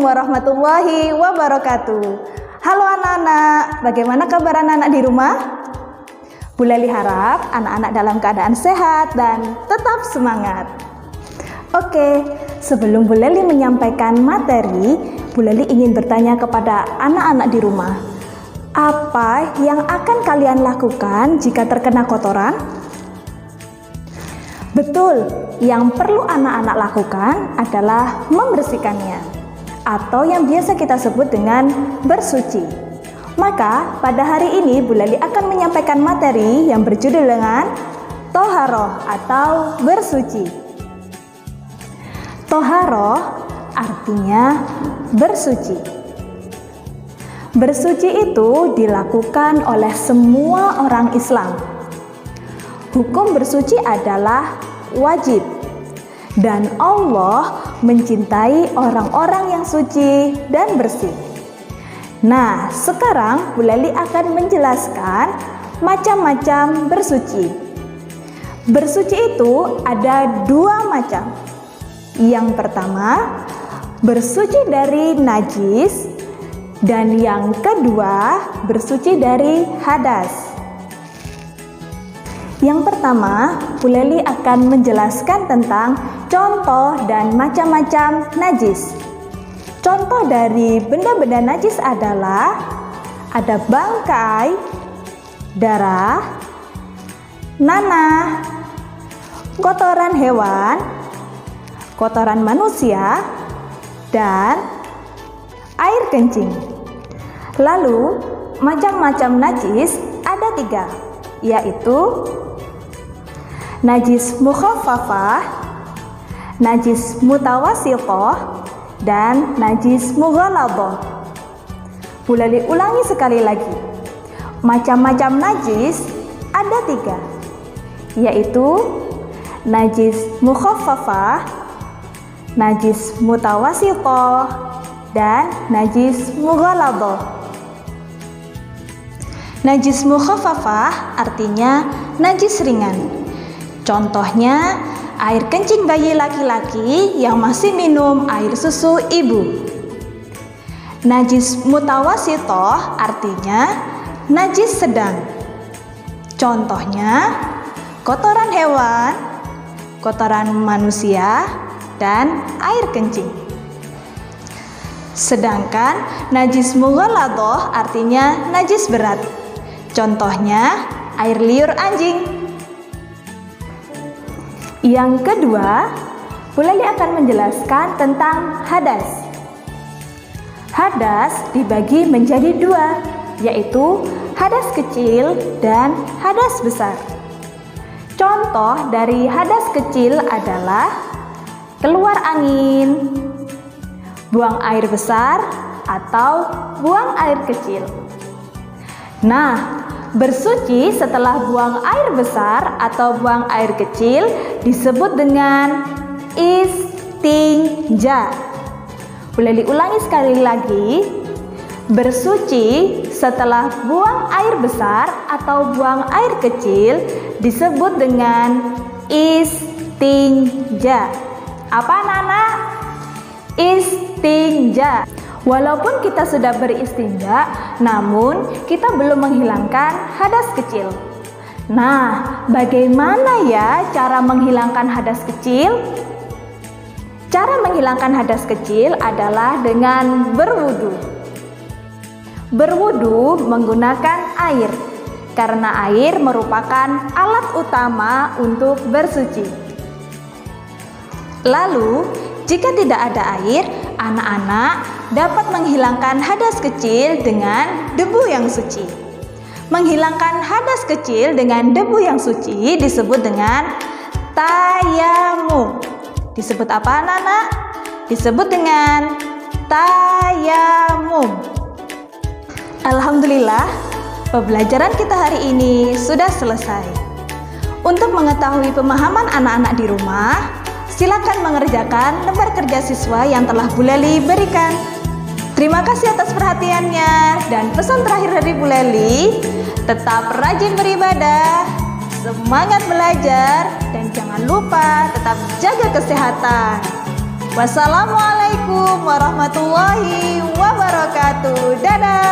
warahmatullahi wabarakatuh. Halo anak-anak, bagaimana kabar anak-anak di rumah? Bu Leli harap anak-anak dalam keadaan sehat dan tetap semangat. Oke, sebelum Bu Leli menyampaikan materi, Bu Leli ingin bertanya kepada anak-anak di rumah. Apa yang akan kalian lakukan jika terkena kotoran? Betul, yang perlu anak-anak lakukan adalah membersihkannya, atau yang biasa kita sebut dengan bersuci. Maka pada hari ini Bu Leli akan menyampaikan materi yang berjudul dengan Toharoh atau bersuci. Toharoh artinya bersuci. Bersuci itu dilakukan oleh semua orang Islam. Hukum bersuci adalah wajib, dan Allah mencintai orang-orang yang suci dan bersih. Nah, sekarang Bu Leli akan menjelaskan macam-macam bersuci. Bersuci itu ada dua macam. Yang pertama, bersuci dari najis, dan yang kedua, bersuci dari hadas. Yang pertama, Bu Leli akan menjelaskan tentang contoh dan macam-macam najis. Contoh dari benda-benda najis adalah ada bangkai, darah, nanah, kotoran hewan, kotoran manusia, dan air kencing. Lalu, macam-macam najis ada tiga, yaitu najis mukhaffafah, najis mutawassithah, dan najis mughalladhah. Bu Leli ulangi sekali lagi. Macam-macam najis ada tiga, yaitu najis mukhaffafah, najis mutawassithah, dan najis mughalladhah. Najis mukhaffafah artinya najis ringan. Contohnya, air kencing bayi laki-laki yang masih minum air susu ibu. Najis mutawassithah artinya najis sedang. Contohnya, kotoran hewan, kotoran manusia, dan air kencing. Sedangkan najis mughalladhah artinya najis berat. Contohnya, air liur anjing. Yang kedua, Bu Leli akan menjelaskan tentang hadas. Hadas dibagi menjadi dua, yaitu hadas kecil dan hadas besar. Contoh dari hadas kecil adalah keluar angin, buang air besar, atau buang air kecil. Nah, bersuci setelah buang air besar atau buang air kecil disebut dengan istinja. Bu Leli ulangi sekali lagi. Bersuci setelah buang air besar atau buang air kecil disebut dengan istinja. Apa anak-anak? Istinja. Walaupun kita sudah beristinja, namun kita belum menghilangkan hadas kecil. Nah, bagaimana ya cara menghilangkan hadas kecil? Cara menghilangkan hadas kecil adalah dengan berwudu. Berwudu menggunakan air, karena air merupakan alat utama untuk bersuci. Lalu, jika tidak ada air, anak-anak dapat menghilangkan hadas kecil dengan debu yang suci. Menghilangkan hadas kecil dengan debu yang suci disebut dengan tayamum. Disebut apa anak-anak? Disebut dengan tayamum. Alhamdulillah, pembelajaran kita hari ini sudah selesai. Untuk mengetahui pemahaman anak-anak di rumah, silakan mengerjakan lembar kerja siswa yang telah Bu Leli berikan. Terima kasih atas perhatiannya, dan pesan terakhir dari Bu Leli, tetap rajin beribadah, semangat belajar, dan jangan lupa tetap jaga kesehatan. Wassalamualaikum Wassalamualaikum warahmatullahi wabarakatuh. Dadah.